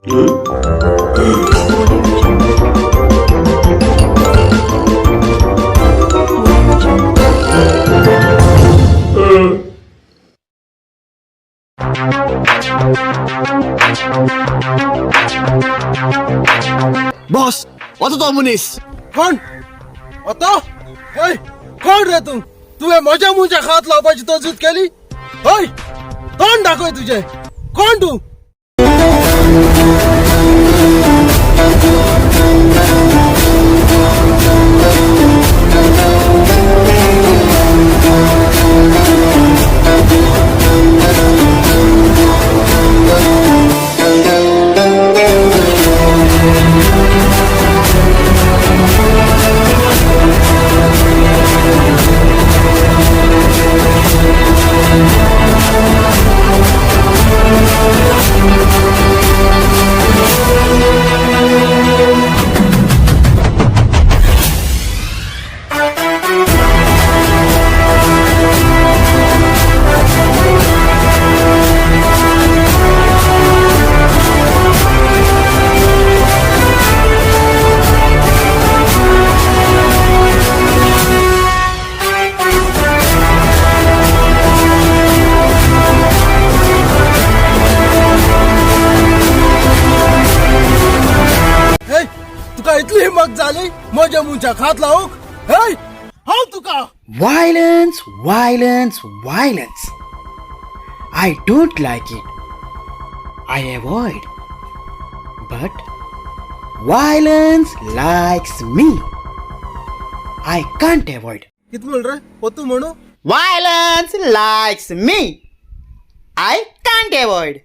Boss होता तो मुनीस. कोण आता? हे कोण रे तू? तुझे माझ्या मुंच्या खात लावपाची तरतूद केली? होय, तोंड दाखव तुझे. कोण तू? इतली हिम्मत झाली माझ्या मुंच्या खात लावूक? हे हाव तुका? Violence, violence, violence. I don't like it. I avoid. But violence likes me. I can't avoid. किती बोल रे? पोतू म्हणू? Violence likes me. I can't avoid.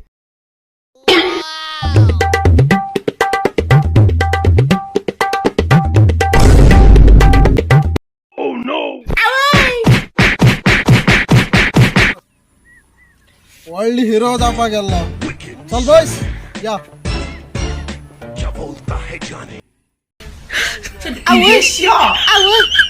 वाळली हिरो दापा गेला. चल बस या. Yes, yeah.